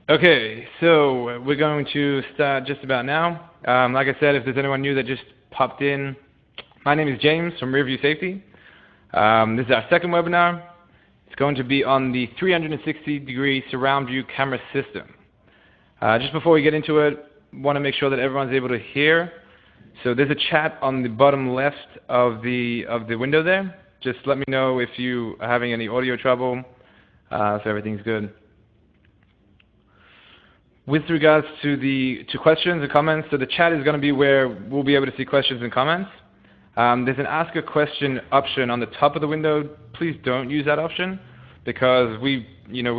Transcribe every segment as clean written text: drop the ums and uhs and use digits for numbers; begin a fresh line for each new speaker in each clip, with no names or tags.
Okay, so we're going to start just about now. Like I said, if there's anyone new that just popped in, my name is James from Rearview Safety. This is our second webinar. It's going to be on the 360-degree surround view camera system. Just before we get into it, want to make sure that everyone's able to hear. So there's a chat on the bottom left of the window there. Just let me know if you are having any audio trouble, if everything's good. With regards to questions and comments, so the chat is going to be where we'll be able to see questions and comments. There's an ask a question option on the top of the window. Please don't use that option because we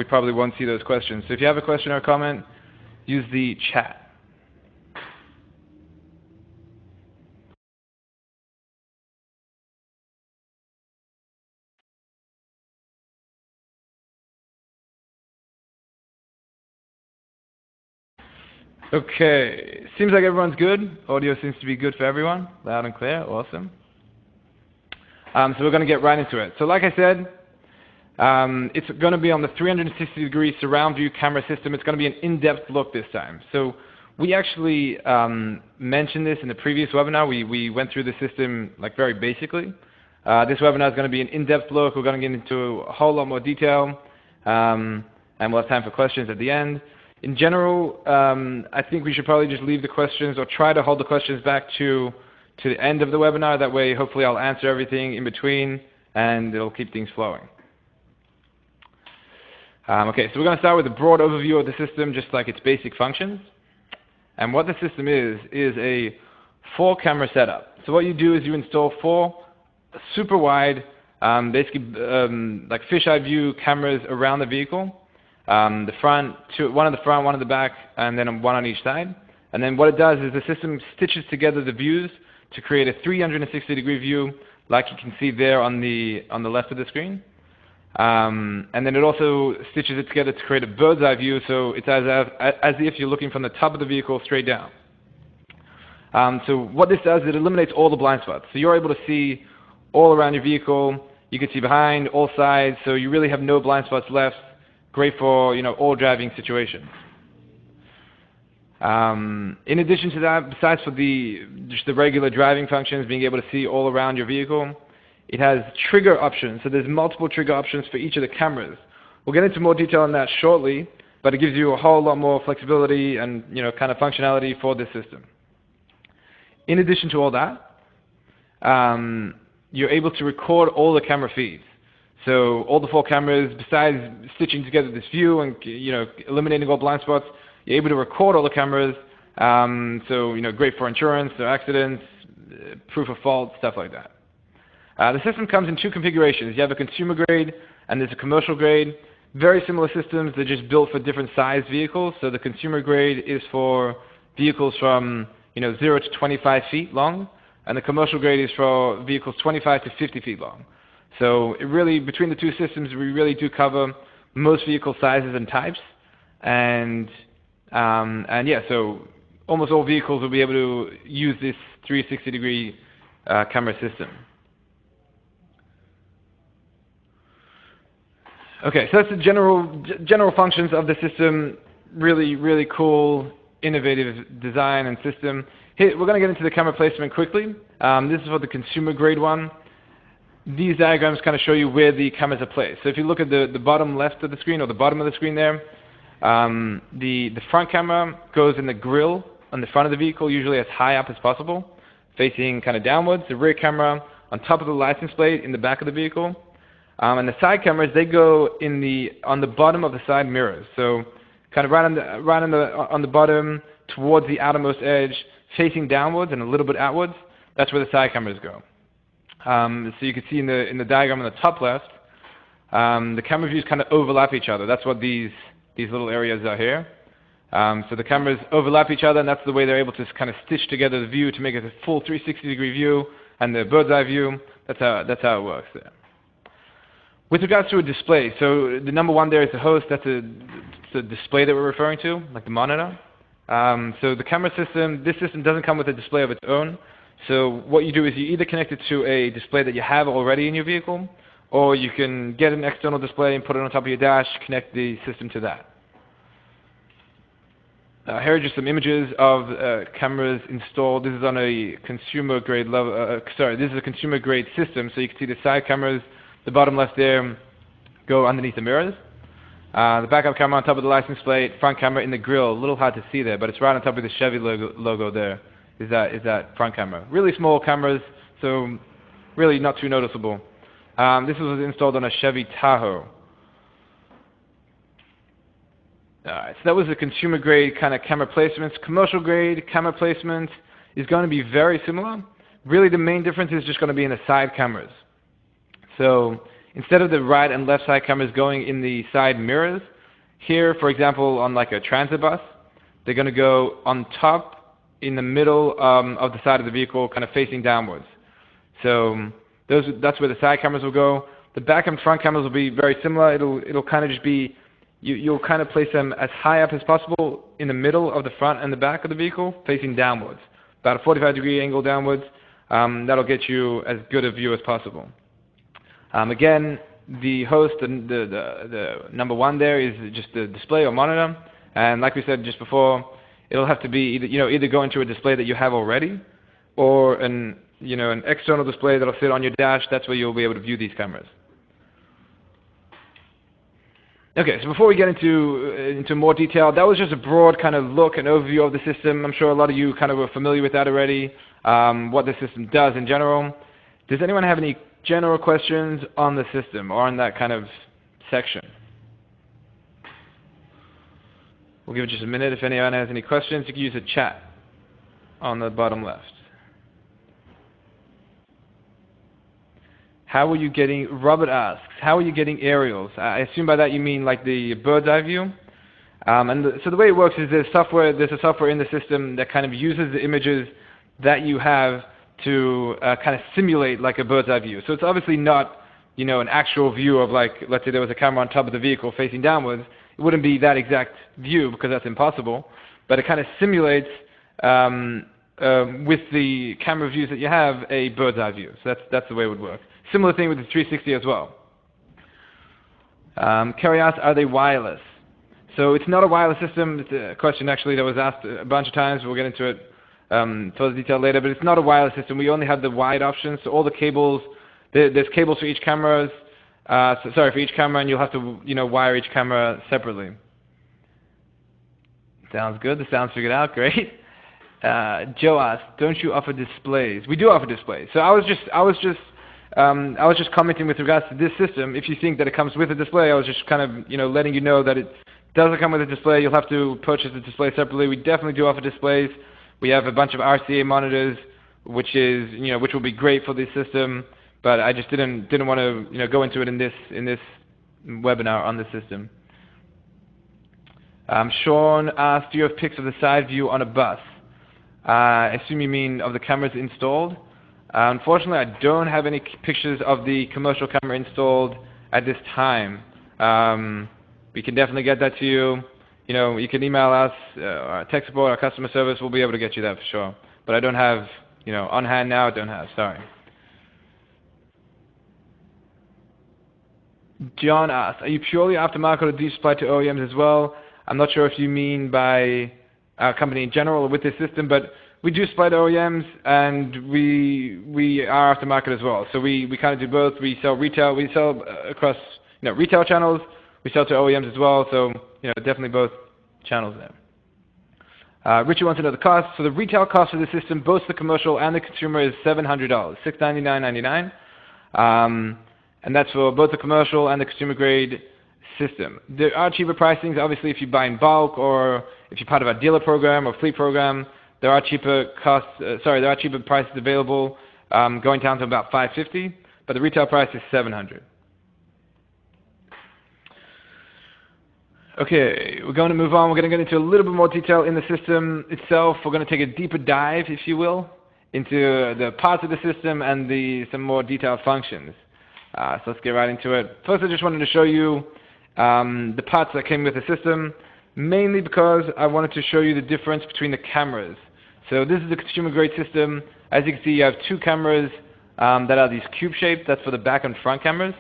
probably won't see those questions. So if you have a question or a comment, use the chat. Okay, seems like everyone's good. Audio seems to be good for everyone, loud and clear, awesome. So we're going to get right into it. So like I said, it's going to be on the 360-degree surround view camera system. It's going to be an in-depth look this time. So we actually mentioned this in the previous webinar. We went through the system like very basically. This webinar is going to be an in-depth look. We're going to get into a whole lot more detail, and we'll have time for questions at the end. In general, I think we should probably just leave the questions or try to hold the questions back to the end of the webinar. That way, hopefully, I'll answer everything in between, and it'll keep things flowing. Okay, so we're going to start with a broad overview of the system, just like its basic functions. And what the system is a 4-camera setup. So what you do is you install 4 super wide, basically like fisheye view cameras around the vehicle. The front, one on the front, one on the back, and then one on each side. And then what it does is the system stitches together the views to create a 360-degree view, like you can see there on the left of the screen. And then it also stitches it together to create a bird's eye view, so it's as if you're looking from the top of the vehicle straight down. So what this does, it eliminates all the blind spots. So you're able to see all around your vehicle. You can see behind, all sides, so you really have no blind spots left. Great for all driving situations. In addition to that, besides for just the regular driving functions, being able to see all around your vehicle, it has trigger options. So there's multiple trigger options for each of the cameras. We'll get into more detail on that shortly, but it gives you a whole lot more flexibility and kind of functionality for this system. In addition to all that, you're able to record all the camera feeds. So all the 4 cameras, besides stitching together this view and eliminating all blind spots, you're able to record all the cameras. So great for insurance, or accidents, proof of fault, stuff like that. The system comes in 2 configurations. You have a consumer grade and there's a commercial grade. Very similar systems. They're just built for different size vehicles. So the consumer grade is for vehicles from 0 to 25 feet long, and the commercial grade is for vehicles 25 to 50 feet long. So it really, between the 2 systems, we really do cover most vehicle sizes and types, and yeah, so almost all vehicles will be able to use this 360-degree camera system. Okay, so that's the general functions of the system. Really, really cool, innovative design and system. Here, we're going to get into the camera placement quickly. This is for the consumer grade one. These diagrams kind of show you where the cameras are placed. So if you look at the bottom left of the screen, or the bottom of the screen there, the front camera goes in the grille on the front of the vehicle, usually as high up as possible, facing kind of downwards. The rear camera on top of the license plate in the back of the vehicle. And the side cameras, they go on the bottom of the side mirrors. So kind of right on the bottom, towards the outermost edge, facing downwards and a little bit outwards. That's where the side cameras go. So you can see in the diagram on the top left, the camera views kind of overlap each other. That's what these little areas are here. So the cameras overlap each other, and that's the way they're able to kind of stitch together the view to make it a full 360-degree view and the bird's eye view. That's how it works there. With regards to a display, so the number 1 there is the host. That's the display that we're referring to, like the monitor. So the camera system, this system doesn't come with a display of its own. So what you do is you either connect it to a display that you have already in your vehicle, or you can get an external display and put it on top of your dash, connect the system to that. Here are just some images of cameras installed. This is on a consumer grade level. This is a consumer grade system. So you can see the side cameras, the bottom left there, go underneath the mirrors. The backup camera on top of the license plate, front camera in the grill. A little hard to see there, but it's right on top of the Chevy logo there. Is that front camera? Really small cameras, so really not too noticeable. This was installed on a Chevy Tahoe. Alright, so that was the consumer grade kind of camera placements. Commercial grade camera placement is going to be very similar. Really the main difference is just going to be in the side cameras. So instead of the right and left side cameras going in the side mirrors, here for example on like a transit bus, they're going to go on top in the middle of the side of the vehicle, kind of facing downwards. So that's where the side cameras will go. The back and front cameras will be very similar. It'll kind of just be, you'll kind of place them as high up as possible in the middle of the front and the back of the vehicle, facing downwards. About a 45-degree angle downwards. That'll get you as good a view as possible. Again, the host, the number one there is just the display or monitor. And like we said just before, it'll have to be either go into a display that you have already, or an external display that'll sit on your dash. That's where you'll be able to view these cameras. Okay, so before we get into more detail, that was just a broad kind of look and overview of the system. I'm sure a lot of you kind of were familiar with that already, what the system does in general. Does anyone have any general questions on the system or on that kind of section? We'll give it just a minute. If anyone has any questions, you can use the chat on the bottom left. How are you getting, Robert asks, how are you getting aerials? I assume by that you mean like the bird's eye view. So the way it works is there's a software in the system that kind of uses the images that you have to kind of simulate like a bird's eye view. So it's obviously not an actual view of, like, let's say there was a camera on top of the vehicle facing downwards. It wouldn't be that exact view because that's impossible. But it kind of simulates with the camera views that you have a bird's eye view. So that's the way it would work. Similar thing with the 360 as well. Kerry asked, are they wireless? So it's not a wireless system. It's a question actually that was asked a bunch of times. We'll get into it further detail later. But it's not a wireless system. We only have the wide options. So all the cables, there's cables for each camera. For each camera, and you'll have to wire each camera separately. Sounds good. The sound's figured out. Great. Joe asked, don't you offer displays? We do offer displays. So I was just commenting with regards to this system. If you think that it comes with a display, I was just kind of letting you know that it doesn't come with a display. You'll have to purchase the display separately. We definitely do offer displays. We have a bunch of RCA monitors, which will be great for this system. But I just didn't want to go into it in this webinar on the system. Sean asked, do you have pics of the side view on a bus? I assume you mean of the cameras installed. Unfortunately, I don't have any pictures of the commercial camera installed at this time. We can definitely get that to you. You can email us, our tech support, our customer service. We'll be able to get you that for sure. But I don't have, on hand now. I don't have. Sorry. John asked, are you purely aftermarket or do you supply to OEMs as well? I'm not sure if you mean by our company in general or with this system, but we do supply to OEMs and we are aftermarket as well. So we kind of do both. We sell retail. We sell across retail channels. We sell to OEMs as well. So definitely both channels there. Richie wants to know the cost. So the retail cost of the system, both the commercial and the consumer, is $700, $699.99. And that's for both the commercial and the consumer grade system. There are cheaper pricings, obviously, if you buy in bulk or if you're part of our dealer program or fleet program. There are cheaper prices available, going down to about $550, but the retail price is $700. Okay, we're going to move on. We're going to get into a little bit more detail in the system itself. We're going to take a deeper dive, if you will, into the parts of the system and some more detailed functions. So let's get right into it. First, I just wanted to show you the parts that came with the system, mainly because I wanted to show you the difference between the cameras. So this is the consumer grade system. As you can see, you have two cameras that are these cube shaped. That's for the back and front cameras.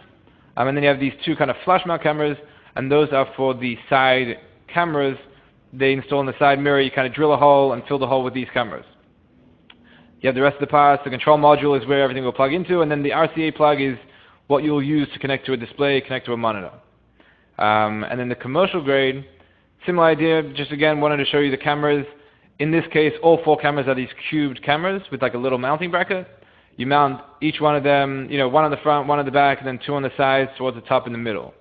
And then you have these two kind of flush mount cameras, and those are for the side cameras they install in the side mirror. You kind of drill a hole and fill the hole with these cameras. You have the rest of the parts. The control module is where everything will plug into, and then the RCA plug is what you'll use to connect to a display, connect to a monitor. And then the commercial grade, similar idea, just again wanted to show you the cameras. In this case, all 4 cameras are these cubed cameras with like a little mounting bracket. You mount each one of them, one on the front, one on the back, and then 2 on the sides towards the top and the middle.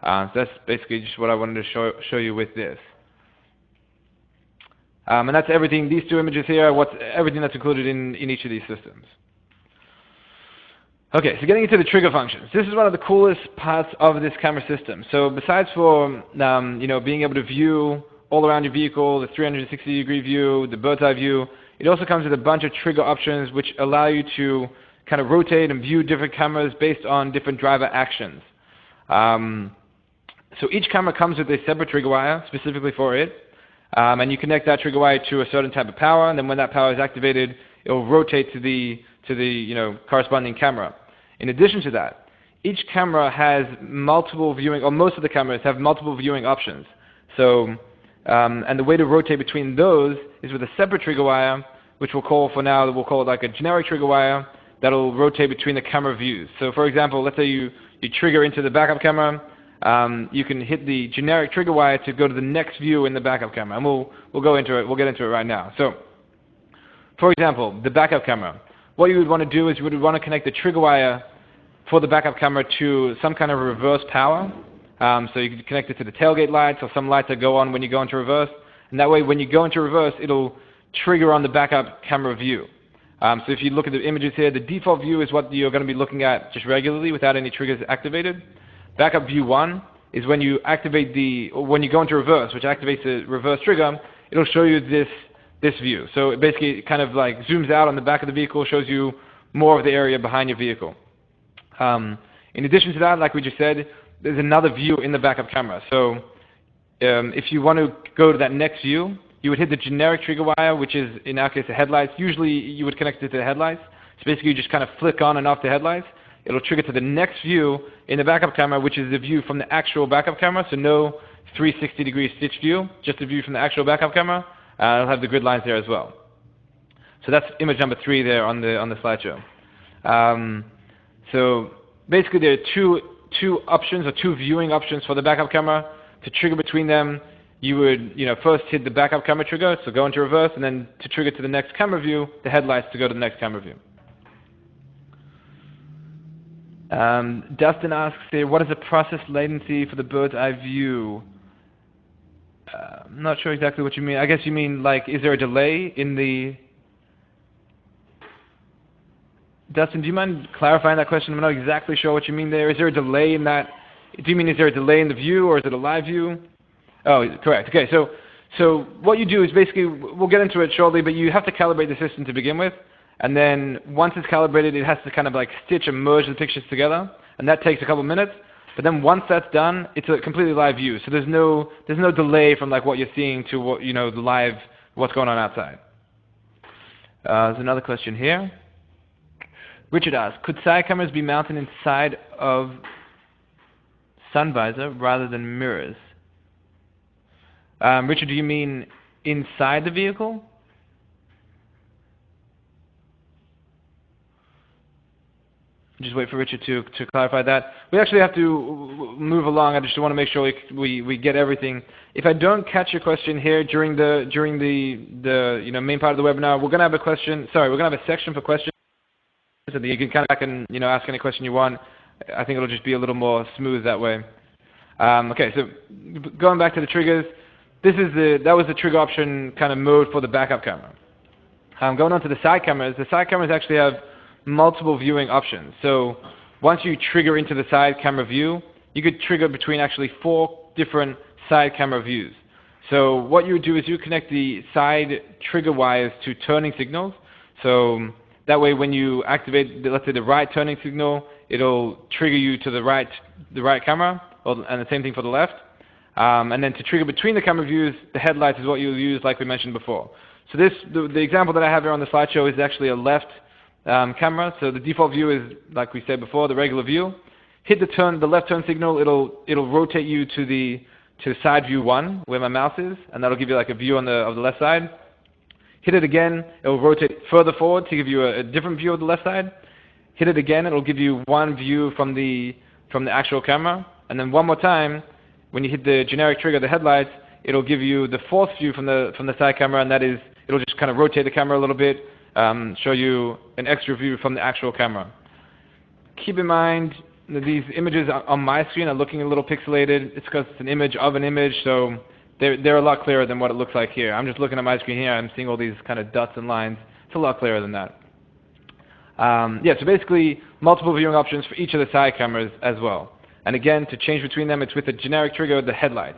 So that's basically just what I wanted to show you with this. And that's everything, these 2 images here, everything that's included in each of these systems. Okay, so getting into the trigger functions. This is one of the coolest parts of this camera system. So besides for being able to view all around your vehicle, the 360-degree view, the bird's eye view, it also comes with a bunch of trigger options which allow you to kind of rotate and view different cameras based on different driver actions. So each camera comes with a separate trigger wire specifically for it. And you connect that trigger wire to a certain type of power, and then when that power is activated, it will rotate to the corresponding camera. In addition to that, each camera has multiple viewing, or most of the cameras have multiple viewing options. So, and the way to rotate between those is with a separate trigger wire, which we'll call for now, we'll call it like a generic trigger wire that'll rotate between the camera views. So, for example, let's say you trigger into the backup camera. You can hit the generic trigger wire to go to the next view in the backup camera, and we'll go into it. We'll get into it right now. So, for example, the backup camera. What you would want to do is you would want to connect the trigger wire for the backup camera to some kind of reverse power. So you can connect it to the tailgate lights or some lights that go on when you go into reverse, and that way when you go into reverse, it'll trigger on the backup camera view. So if you look at the images here, the default view is what you're going to be looking at just regularly without any triggers activated. Backup view 1 is when you activate when you go into reverse, which activates the reverse trigger, it'll show you this view. So it basically kind of like zooms out on the back of the vehicle, shows you more of the area behind your vehicle. In addition to that, like we just said, there's another view in the backup camera. So if you want to go to that next view, you would hit the generic trigger wire, which is in our case the headlights. Usually you would connect it to the headlights. So basically you just kind of flick on and off the headlights. It'll trigger to the next view in the backup camera, which is the view from the actual backup camera. So no 360-degree stitch view, just a view from the actual backup camera. It'll have the grid lines there as well. So that's image number 3 there on the slideshow. So basically there are two options or 2 viewing options for the backup camera. To trigger between them, you would first hit the backup camera trigger, so go into reverse, and then to trigger to the next camera view, the headlights to go to the next camera view. Dustin asks here, what is the process latency for the bird's eye view? I'm not sure exactly what you mean. I guess you mean like, is there a delay in the... Dustin, do you mind clarifying that question? I'm not exactly sure what you mean there. Is there a delay in that? Do you mean is there a delay in the view, or is it a live view? Oh, correct. Okay, so what you do is basically, we'll get into it shortly, but you have to calibrate the system to begin with. And then once it's calibrated, it has to kind of like stitch and merge the pictures together, and that takes a couple minutes. But then once that's done, it's a completely live view. So there's no delay from like what you're seeing to what the live what's going on outside. There's another question here. Richard asks, could side cameras be mounted inside of sun visor rather than mirrors? Richard, do you mean inside the vehicle? Just wait for Richard to clarify that. We actually have to move along. I just want to make sure we get everything. If I don't catch your question here during the main part of the webinar, we're going to have a question. Sorry, we're going to have a section for questions, so that you can come back and ask any question you want. I think it'll just be a little more smooth that way. Okay, so going back to the triggers, that was the trigger option kind of mode for the backup camera. Going on to the side cameras actually have multiple viewing options. So once you trigger into the side camera view, you could trigger between actually 4 different side camera views. So what you would do is you connect the side trigger wires to turning signals. So that way when you activate, let's say, the right turning signal, it'll trigger you to the right camera, and the same thing for the left. And then to trigger between the camera views, the headlights is what you'll use like we mentioned before. So the example that I have here on the slideshow is actually a left camera. So the default view is, like we said before, the regular view. Hit the left turn signal, it'll rotate you to to side view 1, where my mouse is, and that'll give you like a view on of the left side. Hit it again, it will rotate further forward to give you a different view of the left side. Hit it again, it will give you one view from the actual camera. And then one more time, when you hit the generic trigger, the headlights, it'll give you the fourth view from the side camera, and that is, it'll just kind of rotate the camera a little bit, show you an extra view from the actual camera. Keep in mind that these images on my screen are looking a little pixelated. It's because it's an image of an image, so they're a lot clearer than what it looks like here. I'm just looking at my screen here, I'm seeing all these kind of dots and lines. It's a lot clearer than that. Yeah, so basically multiple viewing options for each of the side cameras as well. And again, to change between them, it's with the generic trigger, the headlights.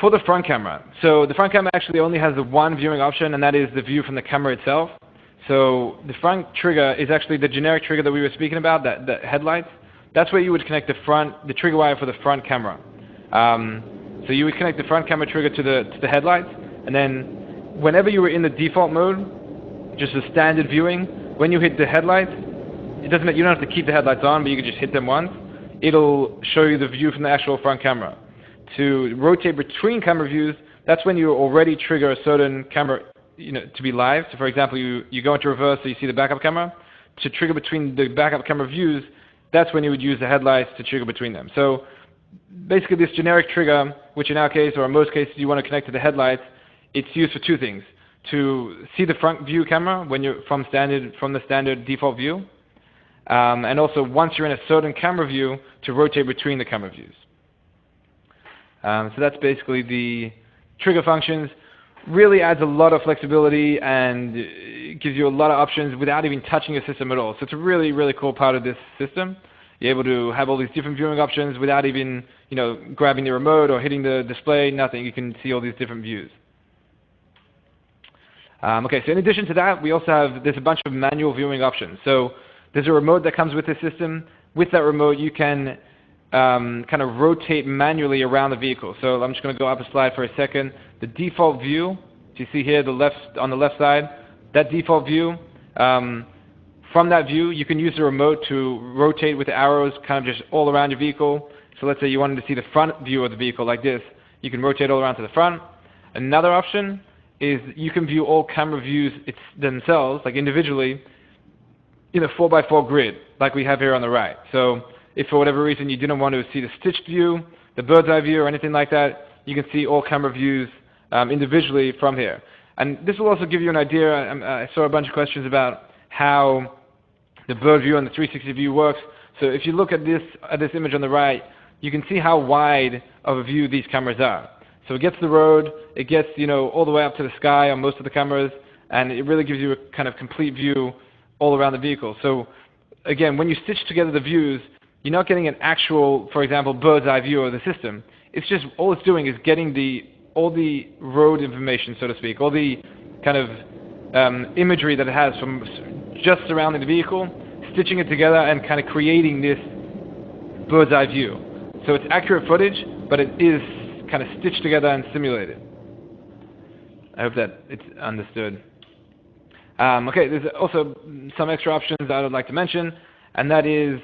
For the front camera, so the front camera actually only has the one viewing option, and that is the view from the camera itself. So the front trigger is actually the generic trigger that we were speaking about, the headlights. That's where you would connect the trigger wire for the front camera. So you would connect the front camera trigger to the headlights, and then whenever you were in the default mode, just a standard viewing, when you hit the headlights, you don't have to keep the headlights on, but you can just hit them once. It'll show you the view from the actual front camera. To rotate between camera views, that's when you already trigger a certain camera, to be live. So for example, you go into reverse, so you see the backup camera. To trigger between the backup camera views, that's when you would use the headlights to trigger between them. So basically this generic trigger, which in our case, or in most cases, you want to connect to the headlights, it's used for two things. To see the front view camera when you're from the standard default view, and also once you're in a certain camera view, to rotate between the camera views. So that's basically the trigger functions. Really adds a lot of flexibility and gives you a lot of options without even touching your system at all. So it's a really, really cool part of this system. You're able to have all these different viewing options without even, grabbing the remote or hitting the display, nothing. You can see all these different views. Okay, so in addition to that, we also have, there's a bunch of manual viewing options. So there's a remote that comes with the system. With that remote, you can kind of rotate manually around the vehicle. So I'm just going to go up a slide for a second. The default view, you see here on the left side, that default view, from that view, you can use the remote to rotate with the arrows kind of just all around your vehicle. So let's say you wanted to see the front view of the vehicle like this. You can rotate all around to the front. Another option is you can view all camera views themselves, like individually, in a 4x4 grid, like we have here on the right. So if for whatever reason you didn't want to see the stitched view, the bird's eye view, or anything like that, you can see all camera views individually from here. And this will also give you an idea. I saw a bunch of questions about how the bird view and the 360 view works. So if you look at this image on the right, you can see how wide of a view these cameras are. So it gets the road, it gets all the way up to the sky on most of the cameras, and it really gives you a kind of complete view all around the vehicle. So again, when you stitch together the views, you're not getting an actual, for example, bird's eye view of the system. It's just, all it's doing is getting all the road information, so to speak, all the kind of imagery that it has from just surrounding the vehicle, stitching it together and kind of creating this bird's eye view. So it's accurate footage, but it is kind of stitched together and simulated. I hope that it's understood. Okay, there's also some extra options that I would like to mention, and that is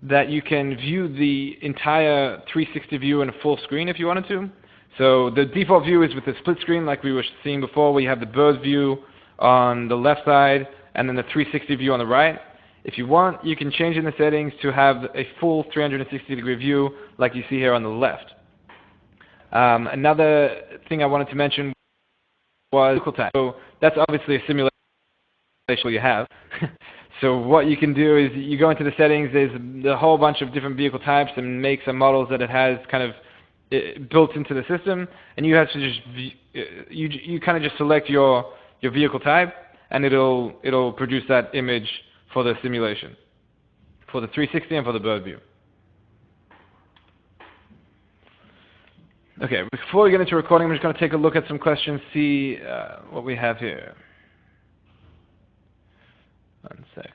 that you can view the entire 360 view in a full screen if you wanted to. So the default view is with the split screen like we were seeing before, where you have the bird view on the left side and then the 360 view on the right. If you want, you can change in the settings to have a full 360-degree view like you see here on the left. Another thing I wanted to mention was vehicle type. So that's obviously a simulation you have. So what you can do is you go into the settings, there's a whole bunch of different vehicle types and makes and models that it has kind of built into the system, and you have to just, you kind of just select your vehicle type, and it'll produce that image for the simulation, for the 360 and for the bird view. Okay, before we get into recording, I'm just going to take a look at some questions, see what we have here. 1 second.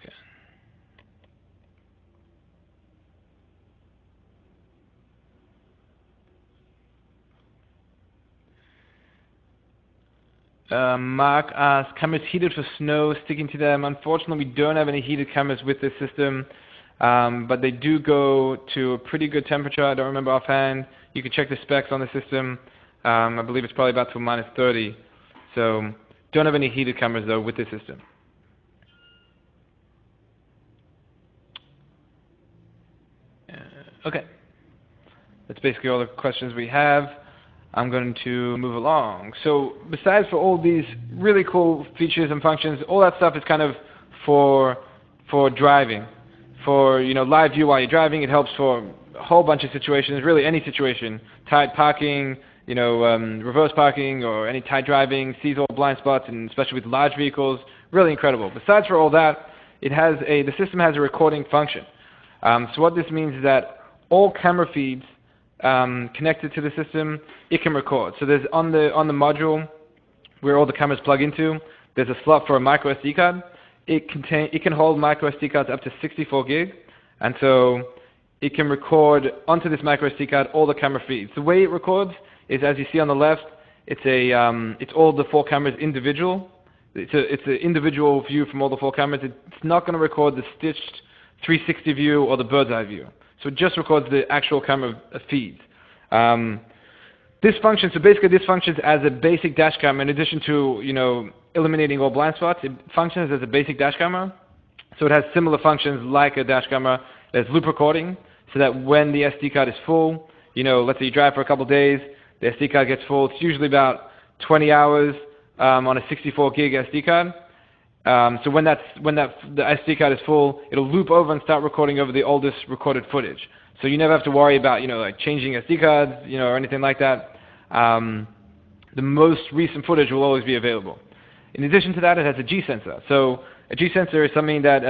Mark asks, cameras heated for snow, sticking to them. Unfortunately, we don't have any heated cameras with this system. but they do go to a pretty good temperature. I don't remember offhand. You can check the specs on the system. I believe it's probably about to -30. So don't have any heated cameras though with this system. Okay, that's basically all the questions we have. I'm going to move along. So besides for all these really cool features and functions, all that stuff is kind of for driving, for live view while you're driving. It helps for a whole bunch of situations, really any situation, tight parking, reverse parking, or any tight driving, sees all blind spots, and especially with large vehicles, really incredible. Besides for all that, the system has a recording function. So what this means is that all camera feeds connected to the system, it can record. So there's on the module where all the cameras plug into, there's a slot for a micro SD card. It can hold micro SD cards up to 64 gig, and so it can record onto this micro SD card all the camera feeds. The way it records is, as you see on the left, it's all the 4 cameras individual. It's an individual view from all the 4 cameras. It's not going to record the stitched 360 view or the bird's eye view. So it just records the actual camera feeds. This functions as a basic dash camera. In addition to eliminating all blind spots, it functions as a basic dash camera. So it has similar functions like a dash camera. There's loop recording, so that when the SD card is full, let's say you drive for a couple of days, the SD card gets full. It's usually about 20 hours on a 64 gig SD card. So when the SD card is full, it'll loop over and start recording over the oldest recorded footage. So you never have to worry about like changing SD cards, or anything like that. The most recent footage will always be available. In addition to that, it has a G sensor. So a G sensor is something that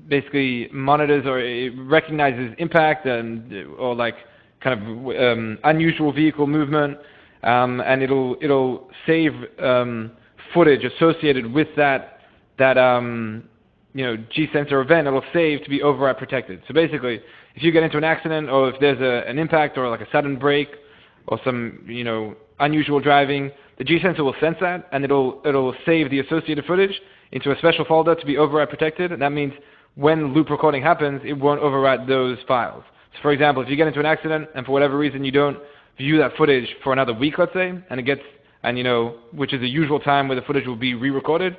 basically monitors or it recognizes impact or like kind of unusual vehicle movement, and it'll save footage associated with that G sensor event. It'll save to be override protected. So basically, if you get into an accident, or if there's an impact or like a sudden brake or some unusual driving, the G sensor will sense that, and it'll save the associated footage into a special folder to be override protected. And that means when loop recording happens, it won't overwrite those files. So for example, if you get into an accident and for whatever reason you don't view that footage for another week, let's say, which is the usual time where the footage will be re-recorded,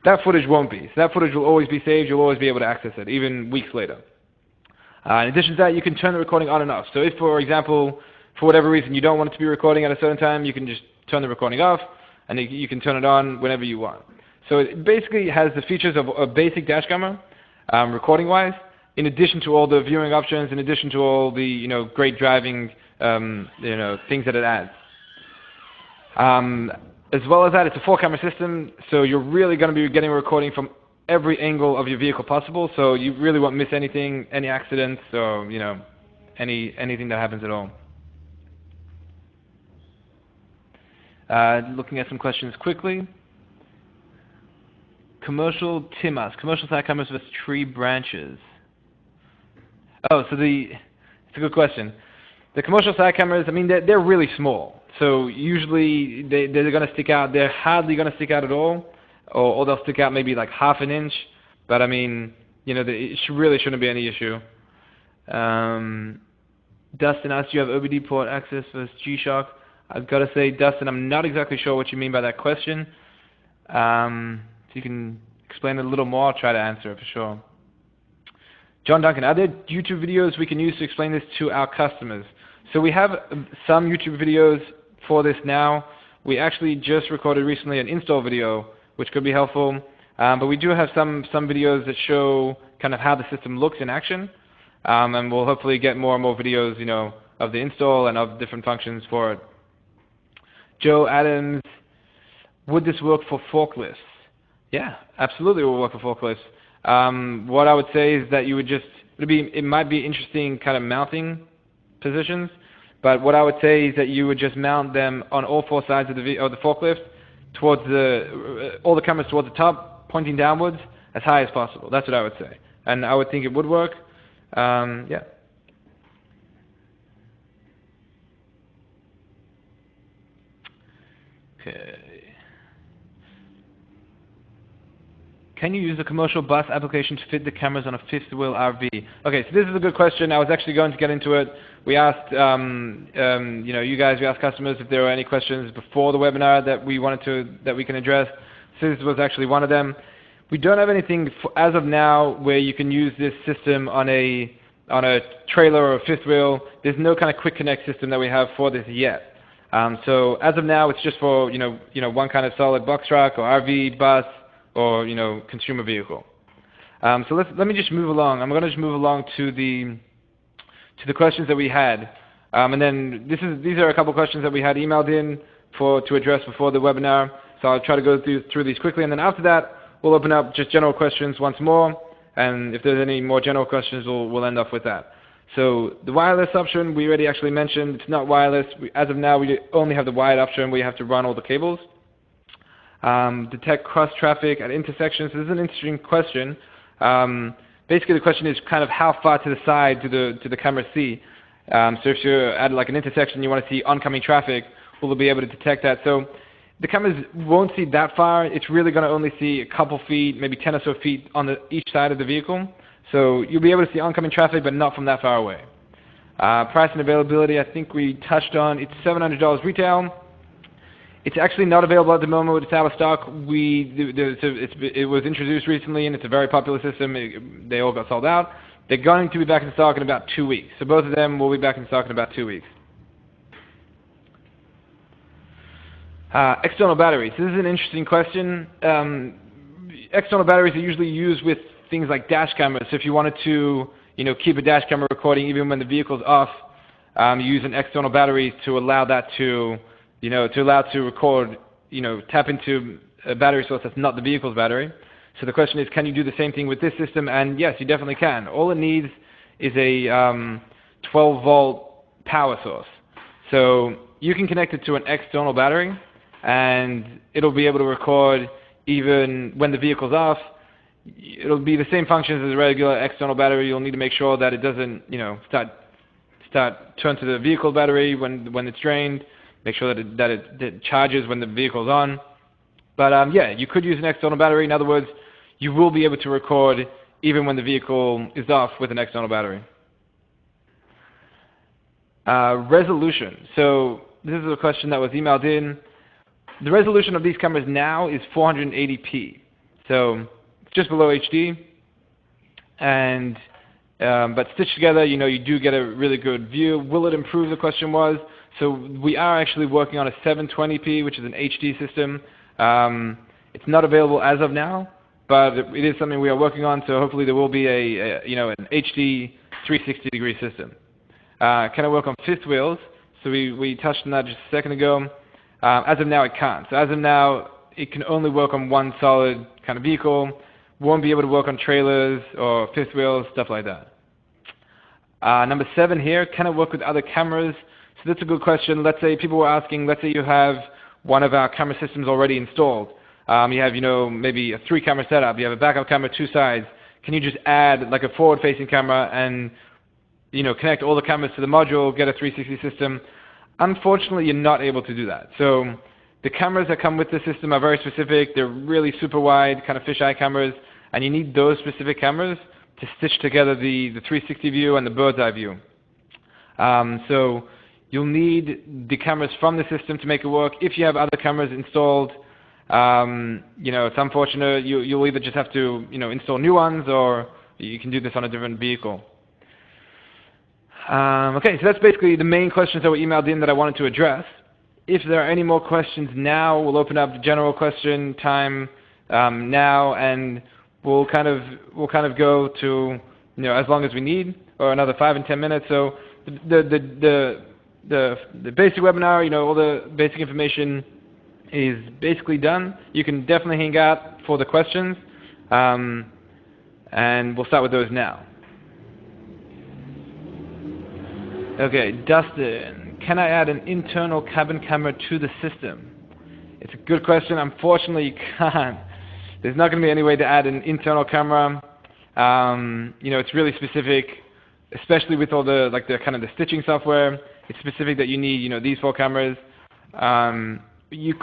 that footage won't be. So that footage will always be saved. You'll always be able to access it, even weeks later. In addition to that, you can turn the recording on and off. So if, for example, for whatever reason you don't want it to be recording at a certain time, you can just turn the recording off, and you can turn it on whenever you want. So it basically has the features of a basic dash camera, recording-wise, in addition to all the viewing options, in addition to all the great driving things that it adds. As well as that, it's a 4-camera system, so you're really going to be getting a recording from every angle of your vehicle possible. So you really won't miss anything, any accidents, or anything that happens at all. Looking at some questions quickly. Commercial TIMAS, commercial side cameras with tree branches. Oh, so it's a good question. The commercial side cameras, they're really small. So usually they're going to stick out. They're hardly going to stick out at all, or they'll stick out maybe like half an inch. But it really shouldn't be any issue. Dustin asked, do you have OBD port access for G-Shock? I've got to say, Dustin, I'm not exactly sure what you mean by that question. If you can explain it a little more, I'll try to answer it for sure. John Duncan, are there YouTube videos we can use to explain this to our customers? So we have some YouTube videos for this now. We actually just recorded recently an install video, which could be helpful. But we do have some videos that show kind of how the system looks in action. And we'll hopefully get more and more videos, of the install and of different functions for it. Joe Adams, would this work for forklifts? Yeah, absolutely it will work for forklifts. What I would say is that it might be interesting kind of mounting positions, but what I would say is that you would just mount them on all 4 sides of the forklift towards all the cameras towards the top, pointing downwards as high as possible. That's what I would say, and I would think it would work. Yeah. Okay. can you use the commercial bus application to fit the cameras on a fifth wheel RV? Okay, so this is a good question. I was actually going to get into it. We asked, you know, you guys, we asked customers if there were any questions before the webinar that we can address. So this was actually one of them. We don't have anything as of now where you can use this system on a trailer or a fifth wheel. There's no kind of quick connect system that we have for this yet. So as of now, it's just for you know one kind of solid box truck or RV, bus, or consumer vehicle. So let me just move along. I'm going to just move along to the questions that we had, and then these are a couple questions that we had emailed in to address before the webinar. So I'll try to go through these quickly, and then after that, we'll open up just general questions once more. And if there's any more general questions, we'll end off with that. So the wireless option, we already actually mentioned, it's not wireless. As of now, we only have the wired option where you have to run all the cables. Detect cross traffic at intersections. This is an interesting question. Basically, the question is kind of how far to the side do the cameras see? So if you're at like an intersection, you want to see oncoming traffic, will it be able to detect that? So the cameras won't see that far. It's really going to only see a couple feet, maybe 10 or so feet on each side of the vehicle. So you'll be able to see oncoming traffic, but not from that far away. Price and availability, I think we touched on. It's $700 retail. It's actually not available at the moment. It's out of stock. It was introduced recently, and it's a very popular system. They all got sold out. They're going to be back in stock in about 2 weeks. So both of them will be back in stock in about 2 weeks. External batteries. This is an interesting question. External batteries are usually used with things like dash cameras. So if you wanted to, keep a dash camera recording even when the vehicle's off, you use an external battery to allow that to record, tap into a battery source that's not the vehicle's battery. So the question is, can you do the same thing with this system? And yes, you definitely can. All it needs is a 12-volt power source. So you can connect it to an external battery, and it'll be able to record even when the vehicle's off. It'll be the same functions as a regular external battery. You'll need to make sure that it doesn't, turn to the vehicle battery when it's drained. Make sure that it charges when the vehicle's on. But yeah, you could use an external battery. In other words, you will be able to record even when the vehicle is off with an external battery. Resolution. So this is a question that was emailed in. The resolution of these cameras now is 480p. So it's just below HD. And but stitched together, you do get a really good view. Will it improve, the question was. So we are actually working on a 720p, which is an HD system. It's not available as of now, but it is something we are working on. So hopefully there will be an HD 360-degree system. Can it work on fifth wheels? So we touched on that just a second ago. As of now, it can't. So as of now, it can only work on one solid kind of vehicle. Won't be able to work on trailers or fifth wheels, stuff like that. Number 7 here, can it work with other cameras? So that's a good question. Let's say people were asking, let's say you have one of our camera systems already installed. You have, maybe a 3-camera setup. You have a backup camera, 2 sides. Can you just add like a forward-facing camera and, connect all the cameras to the module, get a 360 system? Unfortunately, you're not able to do that. So the cameras that come with the system are very specific. They're really super wide, kind of fisheye cameras, and you need those specific cameras to stitch together the 360 view and the bird's eye view. So you'll need the cameras from the system to make it work. If you have other cameras installed, it's unfortunate. You'll either just have to, install new ones, or you can do this on a different vehicle. Okay, so that's basically the main questions that were emailed in that I wanted to address. If there are any more questions now, we'll open up the general question time now, and we'll kind of go to as long as we need, or another 5 and 10 minutes. So the basic webinar, all the basic information is basically done. You can definitely hang out for the questions, and we'll start with those now. Okay, Dustin, can I add an internal cabin camera to the system? It's a good question. Unfortunately, you can't. There's not going to be any way to add an internal camera. It's really specific, especially with all the kind of the stitching software. It's specific that you need, these 4 cameras.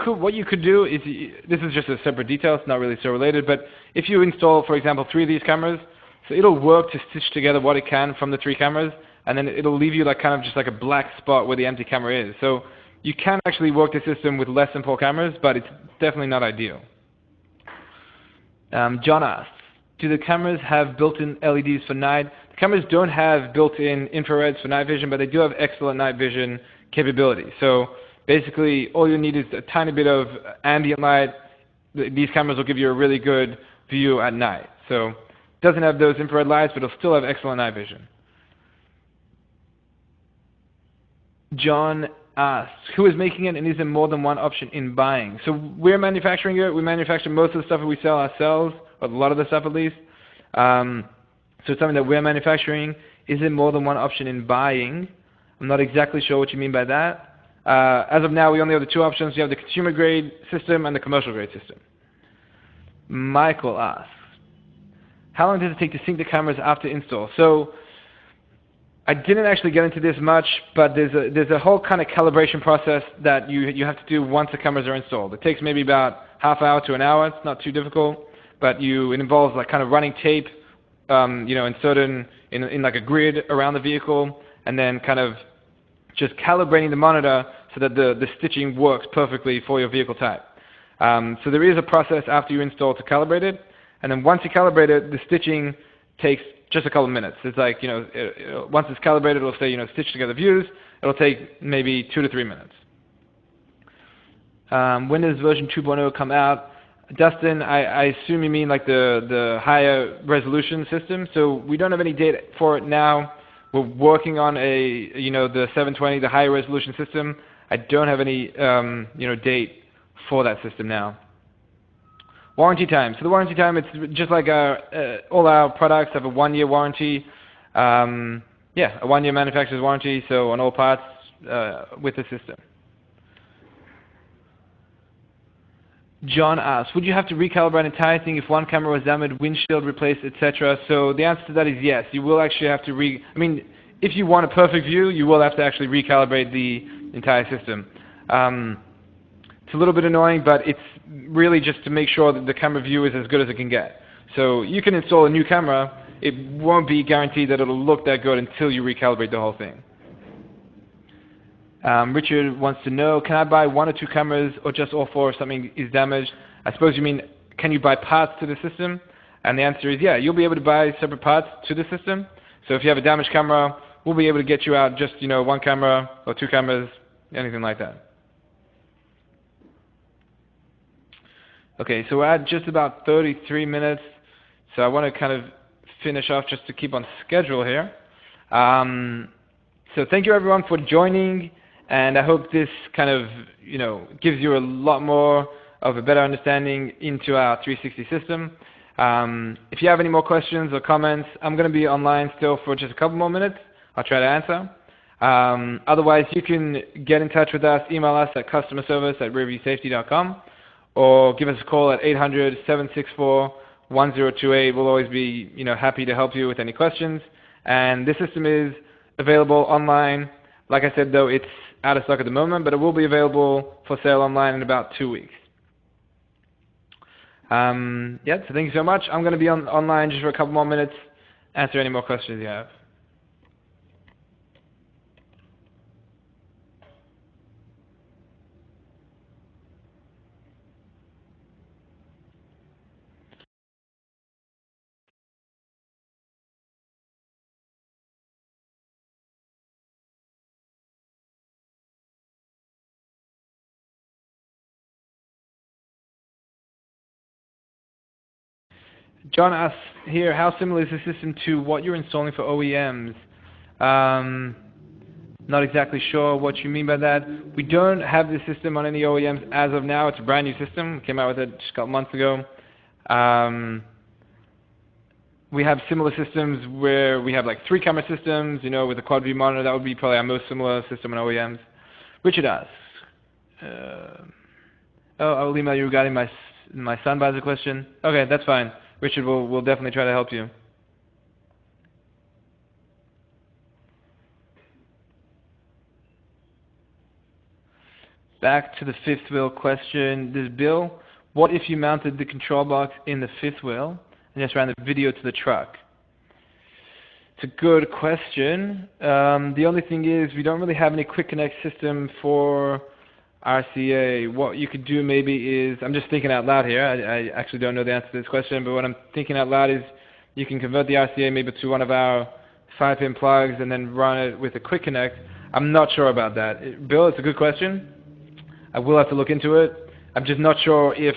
what you could do is, this is just a separate detail, it's not really so related, but if you install, for example, 3 of these cameras, so it'll work to stitch together what it can from the 3 cameras, and then it'll leave you like kind of just like a black spot where the empty camera is. So you can actually work the system with less than 4 cameras, but it's definitely not ideal. John asks, do the cameras have built-in LEDs for night? The cameras don't have built-in infrareds for night vision, but they do have excellent night vision capability. So basically, all you need is a tiny bit of ambient light. These cameras will give you a really good view at night. So it doesn't have those infrared lights, but it'll still have excellent night vision. John asks, who is making it, and is there more than one option in buying? So we're manufacturing it. We manufacture most of the stuff that we sell ourselves, or a lot of the stuff at least. So it's something that we're manufacturing. Is there more than one option in buying? I'm not exactly sure what you mean by that. As of now, we only have the 2 options. You have the consumer grade system and the commercial grade system. Michael asks, how long does it take to sync the cameras after install? So I didn't actually get into this much, but there's a whole kind of calibration process that you have to do once the cameras are installed. It takes maybe about half hour to an hour. It's not too difficult, but it involves like kind of running tape, in like a grid around the vehicle, and then kind of just calibrating the monitor so that the stitching works perfectly for your vehicle type. So there is a process after you install to calibrate it, and then once you calibrate it, the stitching takes just a couple of minutes. It's like, once it's calibrated, it'll say, stitch together views. It'll take maybe 2 to 3 minutes. When does version 2.0 come out? Dustin, I assume you mean like the higher resolution system. So we don't have any date for it now. We're working on the 720, the higher resolution system. I don't have any, date for that system now. Warranty time. So the warranty time, it's just like all our products have a 1-year warranty. A 1-year manufacturer's warranty, so on all parts with the system. John asks, would you have to recalibrate an entire thing if one camera was damaged, windshield replaced, etc.? So the answer to that is yes. You will actually have to if you want a perfect view, you will have to actually recalibrate the entire system. It's a little bit annoying, but it's really just to make sure that the camera view is as good as it can get. So you can install a new camera. It won't be guaranteed that it'll look that good until you recalibrate the whole thing. Richard wants to know, can I buy 1 or 2 cameras or just all 4 if something is damaged? I suppose you mean, can you buy parts to the system? And the answer is, yeah, you'll be able to buy separate parts to the system. So if you have a damaged camera, we'll be able to get you out just, 1 camera or 2 cameras, anything like that. Okay, so we're at just about 33 minutes. So I want to kind of finish off just to keep on schedule here. So thank you everyone for joining. And I hope this kind of, gives you a lot more of a better understanding into our 360 system. If you have any more questions or comments, I'm going to be online still for just a couple more minutes. I'll try to answer. Otherwise, you can get in touch with us, email us at customerservice@rearviewsafety.com, or give us a call at 800-764-1028. We'll always be, happy to help you with any questions. And this system is available online. Like I said, though, it's out of stock at the moment, but it will be available for sale online in about 2 weeks. So thank you so much. I'm going to be online just for a couple more minutes, answer any more questions you have. John asks here, how similar is the system to what you're installing for OEMs? Not exactly sure what you mean by that. We don't have this system on any OEMs as of now. It's a brand new system. We came out with it just a couple months ago. We have similar systems where we have like 3 camera systems, with a quad view monitor. That would be probably our most similar system on OEMs. Richard asks, I will email you regarding my son buys a question. Okay, that's fine. Richard, we'll definitely try to help you. Back to the fifth wheel question. This is Bill. What if you mounted the control box in the fifth wheel and just ran the video to the truck? It's a good question. The only thing is we don't really have any quick connect system for RCA. What you could do maybe is, I'm just thinking out loud here, I actually don't know the answer to this question, but what I'm thinking out loud is you can convert the RCA maybe to one of our 5-pin plugs and then run it with a quick connect. I'm not sure about that. Bill, it's a good question. I will have to look into it. I'm just not sure if,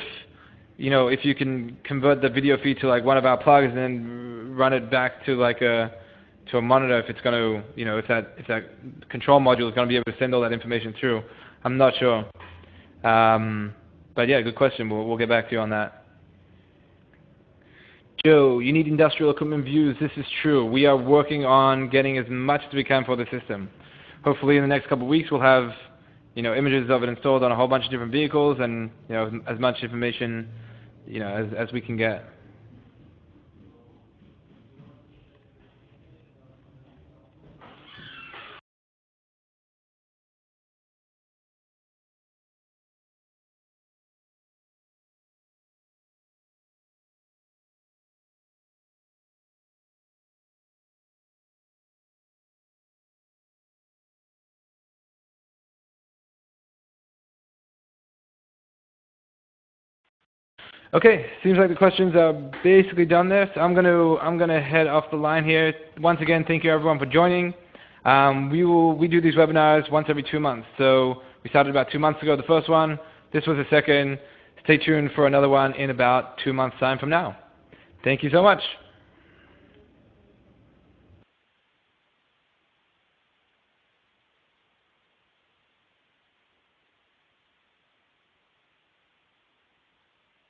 if you can convert the video feed to like one of our plugs and then run it back to like a monitor, if it's going to, if that control module is going to be able to send all that information through. I'm not sure. But yeah, good question. We'll get back to you on that. Joe, you need industrial equipment views. This is true. We are working on getting as much as we can for the system. Hopefully in the next couple of weeks we'll have images of it installed on a whole bunch of different vehicles and as much information as we can get. Okay, seems like the questions are basically done there. So I'm gonna head off the line here. Once again, thank you everyone for joining. We do these webinars once every 2 months. So we started about 2 months ago, the first one. This was the second. Stay tuned for another one in about 2 months' time from now. Thank you so much.